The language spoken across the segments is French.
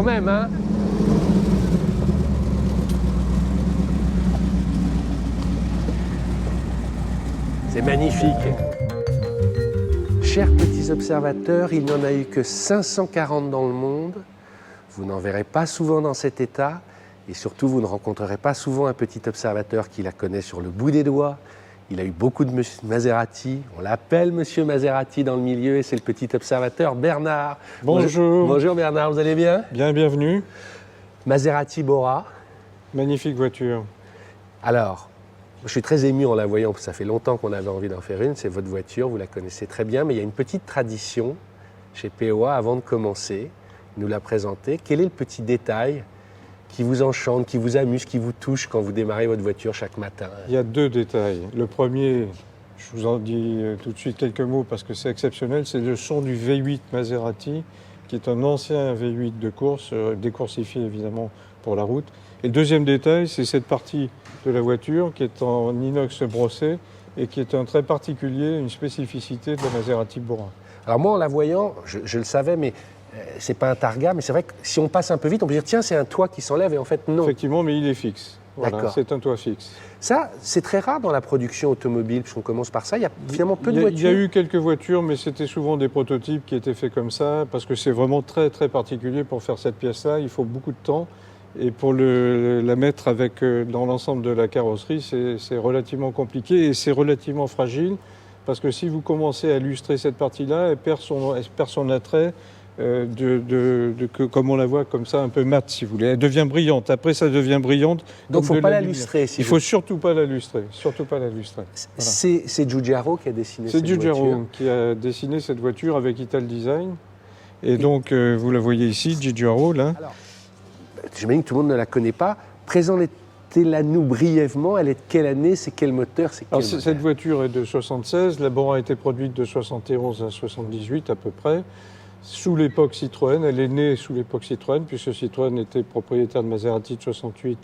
quand même, hein. C'est magnifique. Chers petits observateurs, il n'y en a eu que 540 dans le monde. Vous n'en verrez pas souvent dans cet état. Et surtout, vous ne rencontrerez pas souvent un petit observateur qui la connaît sur le bout des doigts. Il a eu beaucoup de Maserati. On l'appelle Monsieur Maserati dans le milieu et c'est le petit observateur Bernard. Bonjour. Bonjour Bernard, vous allez bien? Bien, bienvenue. Maserati Bora. Magnifique voiture. Alors, je suis très ému en la voyant, parce que ça fait longtemps qu'on avait envie d'en faire une. C'est votre voiture, vous la connaissez très bien, mais il y a une petite tradition chez POA avant de commencer, nous la présenter. Quel est le petit détail qui vous enchante, qui vous amuse, qui vous touche quand vous démarrez votre voiture chaque matin? Il y a deux détails. Le premier, je vous en dis tout de suite quelques mots parce que c'est exceptionnel, c'est le son du V8 Maserati, qui est un ancien V8 de course, décoursifié évidemment pour la route. Et le deuxième détail, c'est cette partie de la voiture qui est en inox brossé et qui est un trait particulier, une spécificité de la Maserati Bora. Alors moi, en la voyant, je le savais, mais c'est pas un targa, mais c'est vrai que si on passe un peu vite, on peut dire tiens, c'est un toit qui s'enlève, et en fait non. Effectivement, mais il est fixe. Voilà, c'est un toit fixe. Ça, c'est très rare dans la production automobile, puisqu'on commence par ça. Il y a finalement peu de voitures. Il y a eu quelques voitures, mais c'était souvent des prototypes qui étaient faits comme ça, parce que c'est vraiment très très particulier pour faire cette pièce-là. Il faut beaucoup de temps. Et pour la mettre dans l'ensemble de la carrosserie, c'est relativement compliqué et c'est relativement fragile, parce que si vous commencez à illustrer cette partie-là, elle perd son attrait, comme on la voit comme ça, un peu mate, si vous voulez. Elle devient brillante. Après, ça devient brillante. Donc, il ne faut pas la lustrer. Il ne faut surtout pas la lustrer. Surtout pas la lustrer. Voilà. C'est Giugiaro qui a dessiné cette voiture. C'est Giugiaro qui a dessiné cette voiture avec Ital Design. Et donc, vous la voyez ici, Giugiaro, là. Alors, j'imagine que tout le monde ne la connaît pas. Présentez-la nous brièvement. Elle est de quelle année? C'est quel moteur? Cette voiture est de 76. La Bora a été produite de 71 à 78 à peu près. Sous l'époque Citroën, elle est née sous l'époque Citroën, puisque Citroën était propriétaire de Maserati de 68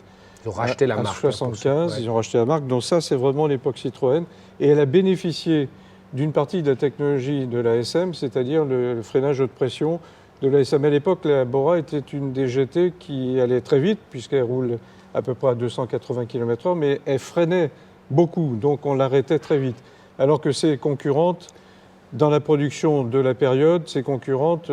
ils ont racheté la marque, 75. Ils ont racheté la marque. Donc ça, c'est vraiment l'époque Citroën. Et elle a bénéficié d'une partie de la technologie de la SM, c'est-à-dire le freinage haute pression de la SM. À l'époque, la Bora était une des GT qui allait très vite, puisqu'elle roule à peu près à 280 km/h, mais elle freinait beaucoup, donc on l'arrêtait très vite. Alors que ses concurrentes, dans la production de la période, ses concurrentes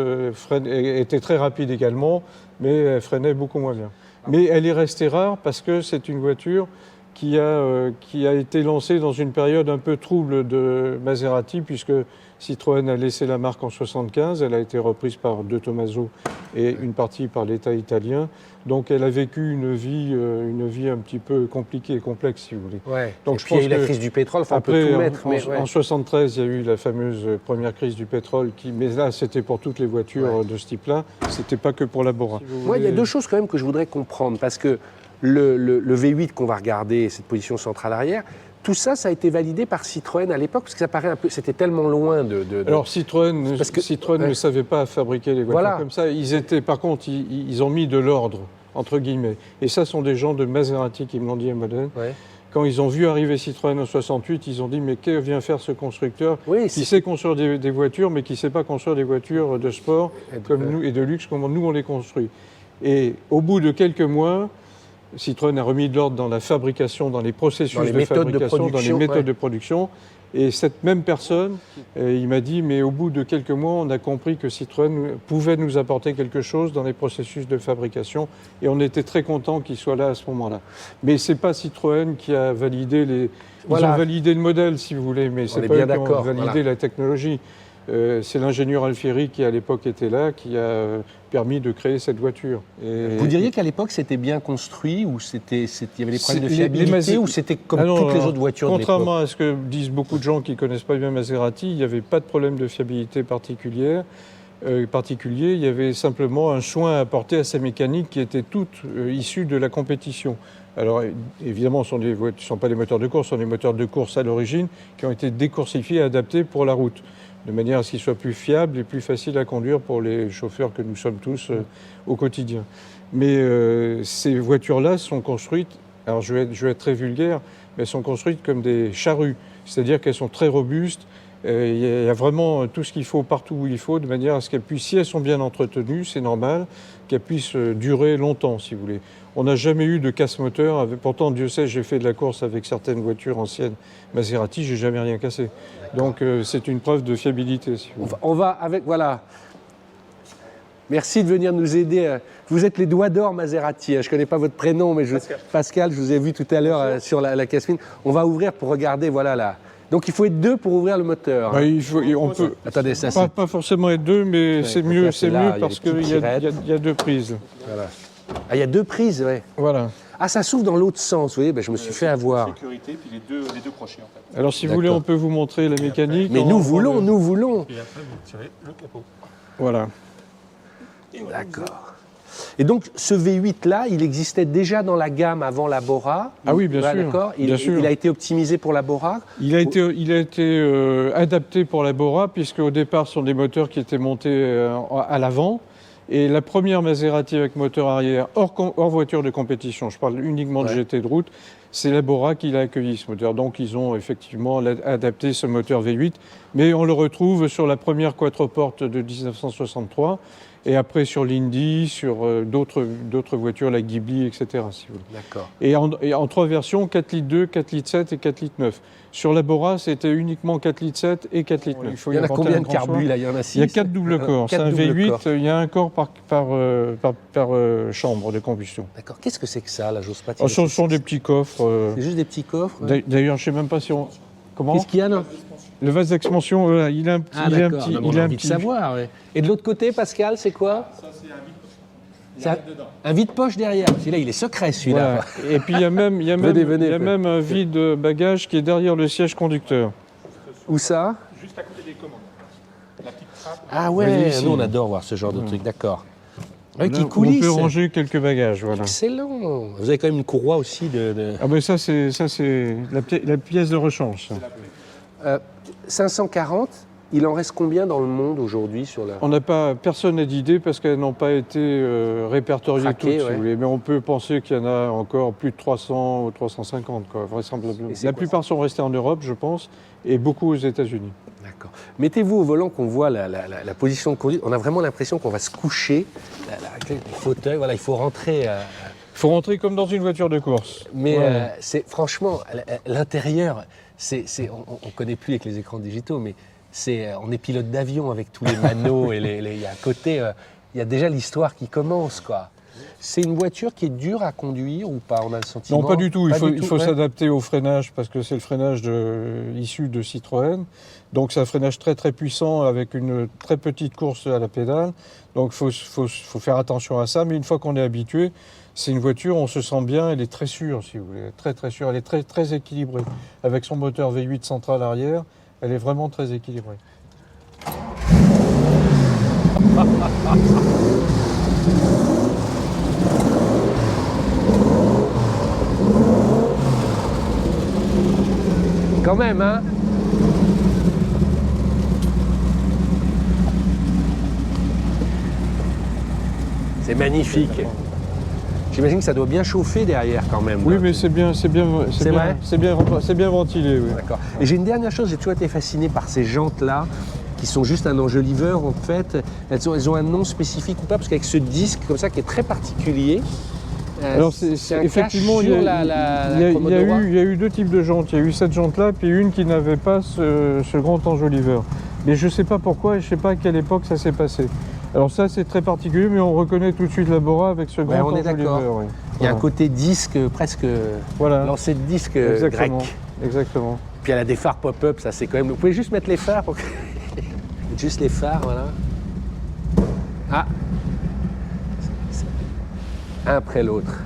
étaient très rapides également, mais elles freinaient beaucoup moins bien. Mais elle est restée rare parce que c'est une voiture qui a été lancée dans une période un peu trouble de Maserati, puisque Citroën a laissé la marque en 1975, elle a été reprise par De Tomaso et une partie par l'État italien. Donc elle a vécu une vie un petit peu compliquée et complexe, si vous voulez. Ouais. Donc et puis il y a eu la crise du pétrole, enfin, après, on peut tout mettre. En 1973, il y a eu la fameuse première crise du pétrole, mais là c'était pour toutes les voitures de ce type-là, c'était pas que pour la Bora. Moi, il y a deux choses quand même que je voudrais comprendre, parce que le V8 qu'on va regarder, cette position centrale arrière, tout ça, ça a été validé par Citroën à l'époque, parce que ça paraît un peu, c'était tellement loin de... Alors Citroën ne savait pas fabriquer les voitures comme ça. Par contre, ils ont mis de l'ordre, entre guillemets. Et ça sont des gens de Maserati qui me l'ont dit à Modène. Ouais. Quand ils ont vu arriver Citroën en 68, ils ont dit mais que vient faire ce constructeur qui sait construire des voitures, mais qui ne sait pas construire des voitures de sport comme nous et de luxe comme nous on les construit. Et au bout de quelques mois, Citroën a remis de l'ordre dans la fabrication, dans les processus de fabrication, dans les méthodes de production. Et cette même personne, il m'a dit, mais au bout de quelques mois, on a compris que Citroën pouvait nous apporter quelque chose dans les processus de fabrication. Et on était très contents qu'il soit là à ce moment-là. Mais ce n'est pas Citroën qui a validé Ils ont validé le modèle, si vous voulez, mais ce n'est pas eux qui ont validé la technologie. C'est l'ingénieur Alfieri qui, à l'époque, était là, qui a permis de créer cette voiture. Vous diriez qu'à l'époque, c'était bien construit, ou il y avait des problèmes de fiabilité, ou c'était comme toutes les autres voitures de l'époque? Contrairement à ce que disent beaucoup de gens qui ne connaissent pas bien Maserati, il n'y avait pas de problème de fiabilité particulier. Il y avait simplement un soin à apporter à ces mécaniques qui étaient toutes issues de la compétition. Alors évidemment, ce ne sont pas des moteurs de course, ce sont des moteurs de course à l'origine qui ont été décoursifiés et adaptés pour la route, de manière à ce qu'ils soient plus fiables et plus faciles à conduire pour les chauffeurs que nous sommes tous au quotidien. Mais ces voitures-là sont construites, alors je vais être très vulgaire, mais elles sont construites comme des charrues, c'est-à-dire qu'elles sont très robustes Il y a vraiment tout ce qu'il faut partout où il faut, de manière à ce qu'elles puissent, si elles sont bien entretenues, c'est normal, qu'elles puissent durer longtemps, si vous voulez. On n'a jamais eu de casse-moteur. Pourtant, Dieu sait, j'ai fait de la course avec certaines voitures anciennes Maserati, j'ai jamais rien cassé. Donc, c'est une preuve de fiabilité. Si vous voulez. On va avec, voilà. Merci de venir nous aider. Vous êtes les doigts d'or Maserati. Je ne connais pas votre prénom, mais Pascal, je vous ai vu tout à l'heure sur la casse-mine. On va ouvrir pour regarder, voilà là. Donc il faut être deux pour ouvrir le moteur. Bah, on peut. Attendez, ça pas forcément être deux, mais ouais, c'est mieux parce qu'il y a deux prises. Voilà. Ah, il y a deux prises, oui. Voilà. Ah, ça s'ouvre dans l'autre sens, vous voyez, ben, je me suis fait avoir. Sécurité, puis les deux crochets en fait. Alors si vous voulez, on peut vous montrer la mécanique. Mais nous voulons. Et après, vous tirez le capot. Voilà. D'accord. Et donc, ce V8-là, il existait déjà dans la gamme avant la Bora. Ah oui, bien sûr. D'accord. Il a été optimisé pour la Bora. Il a été adapté pour la Bora, puisqu'au départ, ce sont des moteurs qui étaient montés à l'avant. Et la première Maserati avec moteur arrière, hors voiture de compétition, je parle uniquement de GT de route, c'est la Bora qui l'a accueilli, ce moteur. Donc, ils ont effectivement adapté ce moteur V8. Mais on le retrouve sur la première quatreporte de 1963. Et après sur l'Indy, sur d'autres voitures, la Ghibli, etc. Si vous voulez. D'accord. Et en trois versions, 4 litres 2, 4 litres 7 et 4 litres 9. Sur la Bora, c'était uniquement 4 litres 7 et 4 litres 9. Il y en a combien de carbus là? Il y en a 6. Il y a 4 doubles corps. C'est un V8, il y a un corps par chambre de combustion. D'accord. Qu'est-ce que c'est que ça, là? J'ose pas. Ce sont des petits coffres. C'est juste des petits coffres. D'ailleurs, je ne sais même pas si on... Comment? Qu'est-ce qu'il y a là? Le vase d'expansion, il a un petit. Il a un petit. On a envie de savoir. Ouais. Et de l'autre côté, Pascal, c'est quoi? Ça, c'est un vide-poche. Un vide-poche derrière. Celui-là, il est secret, celui-là. Ouais. Et puis, il y a même, même un vide-bagage qui est derrière le siège conducteur. Où ça? Juste à côté des commandes. La petite trappe. Ah ouais, nous, on adore voir ce genre de truc, d'accord. Oui, qui coulisse. On peut ranger quelques bagages, voilà. Excellent. Vous avez quand même une courroie aussi de... Ah ben ça, c'est la pièce de rechange. 540, il en reste combien dans le monde aujourd'hui sur la... On n'a pas, personne n'a d'idée parce qu'elles n'ont pas été répertoriées toutes, si vous voulez. Mais on peut penser qu'il y en a encore plus de 300 ou 350, quoi, vraisemblablement. La plupart sont restées en Europe, je pense, et beaucoup aux États-Unis. D'accord. Mettez-vous au volant qu'on voit la position de conduite. On a vraiment l'impression qu'on va se coucher. Les fauteuils, voilà, il faut rentrer... Il faut rentrer comme dans une voiture de course. Mais c'est franchement, l'intérieur, on ne connaît plus avec les écrans digitaux, mais on est pilote d'avion avec tous les manos et il y a à côté, il y a déjà l'histoire qui commence, quoi. C'est une voiture qui est dure à conduire ou pas? On a le sentiment. Non, pas du tout. Il faut s'adapter au freinage parce que c'est le freinage issu de Citroën. Donc c'est un freinage très très puissant avec une très petite course à la pédale. Donc il faut faire attention à ça. Mais une fois qu'on est habitué, c'est une voiture, on se sent bien, elle est très sûre, si vous voulez, très très sûre. Elle est très très équilibrée. Avec son moteur V8 central arrière, elle est vraiment très équilibrée. Quand même, hein? C'est magnifique. J'imagine que ça doit bien chauffer derrière quand même. Oui, mais c'est bien ventilé. Oui. D'accord. Et j'ai une dernière chose, j'ai toujours été fasciné par ces jantes-là, qui sont juste un enjoliveur en fait. Elles ont un nom spécifique ou pas? Parce qu'avec ce disque comme ça qui est très particulier. Alors effectivement, il y a eu deux types de jantes. Il y a eu cette jante-là, puis une qui n'avait pas ce grand enjoliveur. Mais je ne sais pas pourquoi et je ne sais pas à quelle époque ça s'est passé. Alors ça, c'est très particulier, mais on reconnaît tout de suite la Bora avec ce grand enjoliveur. Oui. Il y a un côté disque, presque lancé de disque grec. Exactement. Puis elle a des phares pop-up, ça c'est quand même... Vous pouvez juste mettre les phares pour que... Juste les phares, voilà. Ah, un après l'autre.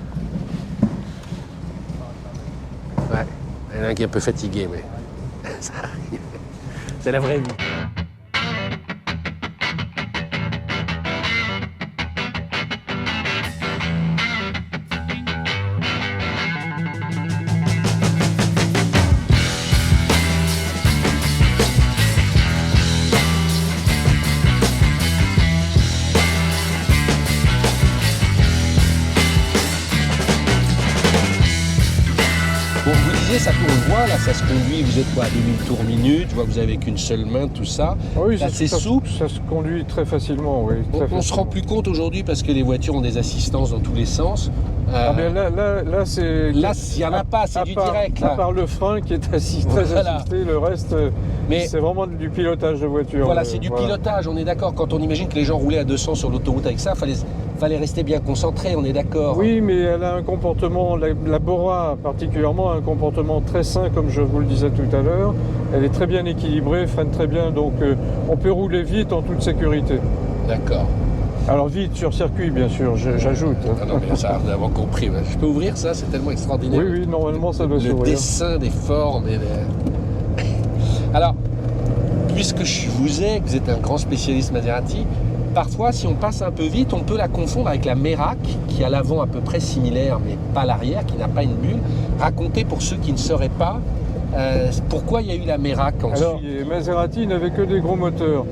Ouais, il y en a un qui est un peu fatigué, mais ça arrive. C'est la vraie vie. Bon, oui. disais, ça, on le voit, là, ça se conduit, vous êtes quoi, à 2000 tours minute, je vois que vous avez avec une seule main, tout ça. Oui, c'est souple. Ça se conduit très facilement, oui. On se rend plus compte aujourd'hui parce que les voitures ont des assistances dans tous les sens. Là, c'est... Là, il n'y en a pas, c'est du direct. Là. À part le frein qui est très assisté, le reste, c'est vraiment du pilotage de voiture. Voilà, c'est du pilotage, on est d'accord. Quand on imagine que les gens roulaient à 200 sur l'autoroute avec ça, fallait rester bien concentré, on est d'accord. Oui, mais elle a un comportement, la Bora particulièrement, un comportement très sain, comme je vous le disais tout à l'heure. Elle est très bien équilibrée, freine très bien, donc on peut rouler vite en toute sécurité. D'accord. Alors vite sur circuit, bien sûr, j'ajoute. Ah non, mais ça, nous avons compris. Je peux ouvrir ça, c'est tellement extraordinaire. Oui, normalement, ça doit s'ouvrir. Le dessin des formes. Alors, puisque vous êtes un grand spécialiste Maserati, parfois, si on passe un peu vite, on peut la confondre avec la Merak, qui a l'avant à peu près similaire, mais pas l'arrière, qui n'a pas une bulle. Racontez pour ceux qui ne sauraient pas, pourquoi il y a eu la Merak ensuite. Alors, Maserati n'avait que des gros moteurs.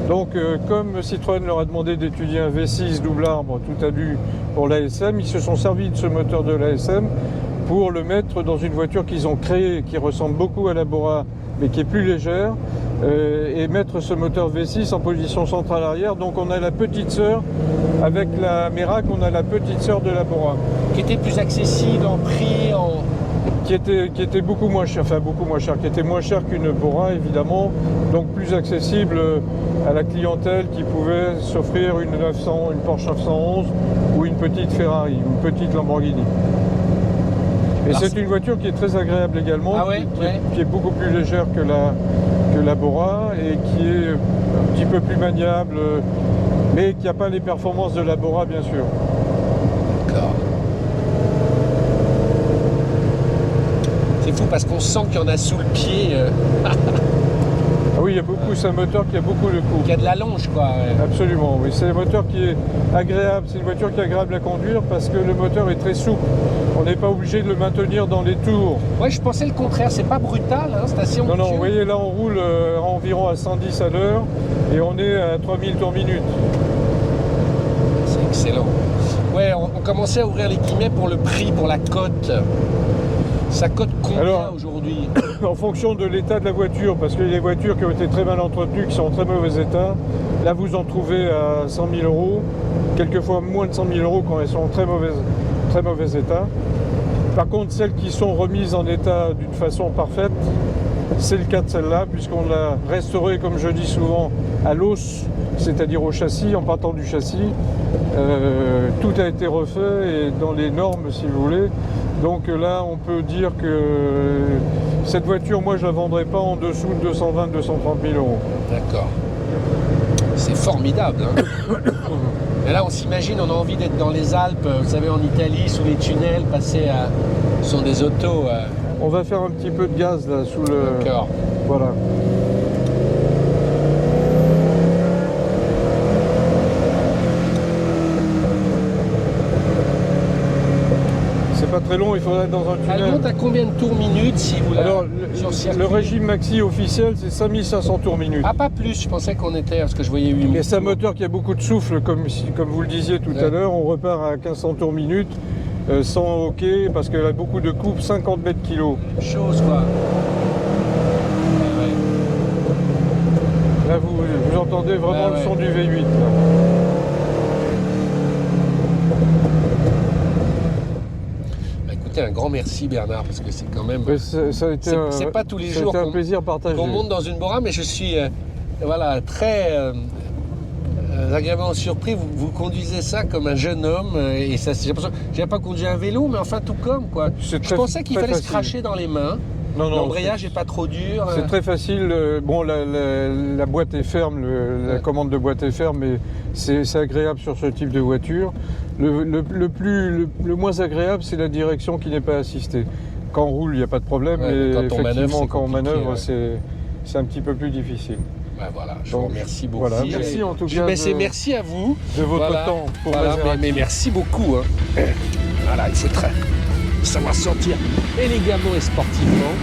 Donc, comme Citroën leur a demandé d'étudier un V6 double arbre tout alu pour l'ASM, ils se sont servis de ce moteur de l'ASM pour le mettre dans une voiture qu'ils ont créée, qui ressemble beaucoup à la Bora, mais qui est plus légère, et mettre ce moteur V6 en position centrale arrière. Donc, on a la petite sœur, avec la Merak, on a la petite sœur de la Bora. Qui était plus accessible en prix, qui était beaucoup moins cher, qui était moins cher qu'une Bora évidemment, donc plus accessible à la clientèle qui pouvait s'offrir une Porsche 911 ou une petite Ferrari, une petite Lamborghini. Et c'est une voiture qui est très agréable également, qui est beaucoup plus légère que la Bora et qui est un petit peu plus maniable, mais qui n'a pas les performances de la Bora bien sûr. D'accord. C'est fou parce qu'on sent qu'il y en a sous le pied. Ah oui, il y a beaucoup, c'est un moteur qui a beaucoup de coups. Qui a de la longe, quoi. Ouais. Absolument, oui. C'est un moteur qui est agréable. C'est une voiture qui est agréable à conduire parce que le moteur est très souple. On n'est pas obligé de le maintenir dans les tours. Ouais, je pensais le contraire. C'est pas brutal, hein, c'est assez onctueux. Non, vous voyez, là, on roule environ à 110 à l'heure et on est à 3000 tours minute. C'est excellent. Ouais, on commençait à ouvrir les guillemets pour le prix, pour la cote. Ça cote combien aujourd'hui? En fonction de l'état de la voiture, parce qu'il y a des voitures qui ont été très mal entretenues, qui sont en très mauvais état. Là, vous en trouvez à 100 000 €, quelquefois moins de 100 000 € quand elles sont en très mauvais état. Par contre, celles qui sont remises en état d'une façon parfaite, c'est le cas de celle-là, puisqu'on l'a restaurée, comme je dis souvent, à l'os, c'est-à-dire au châssis, en partant du châssis. Tout a été refait et dans les normes, si vous voulez. Donc là, on peut dire que cette voiture, moi, je ne la vendrai pas en dessous de 220 000 230 000 €. D'accord. C'est formidable. Hein. Et là, on s'imagine, on a envie d'être dans les Alpes, vous savez, en Italie, sous les tunnels, passer sur des autos. On va faire un petit peu de gaz, là, sous le... D'accord. Voilà. Pas très long, il faudrait être dans un tunnel. Elle monte à combien de tours minute si vous Alors, le régime maxi officiel, c'est 5500 tours minute. Ah, pas plus, je pensais qu'on était, parce que je voyais 8000. Mais c'est un moteur qui a beaucoup de souffle, comme vous le disiez tout à l'heure. On repart à 1500 tours minute, sans hockey, parce qu'elle a beaucoup de coupe, 50 mètres kg. Chose, quoi. Là, vous entendez vraiment le son du V8. Là. Un grand merci Bernard, parce que c'est quand même... C'est pas tous les jours un plaisir partagé. Qu'on monte dans une Bora, mais je suis très agréablement surpris. Vous conduisez ça comme un jeune homme, et ça, j'ai l'impression... J'avais pas conduit un vélo, mais enfin tout comme, quoi. Je pensais qu'il fallait se cracher dans les mains. L'embrayage n'est pas trop dur. C'est très facile. Bon, la boîte est ferme, la commande de boîte est ferme, mais c'est agréable sur ce type de voiture. Le moins agréable, c'est la direction qui n'est pas assistée. Quand on roule, il n'y a pas de problème, mais effectivement, quand on manœuvre, c'est un petit peu plus difficile. Ben voilà, je vous remercie beaucoup. Voilà, merci en tout cas. Merci à vous de votre temps pour mais merci beaucoup. Hein. Voilà, il faut savoir sortir élégamment et sportivement.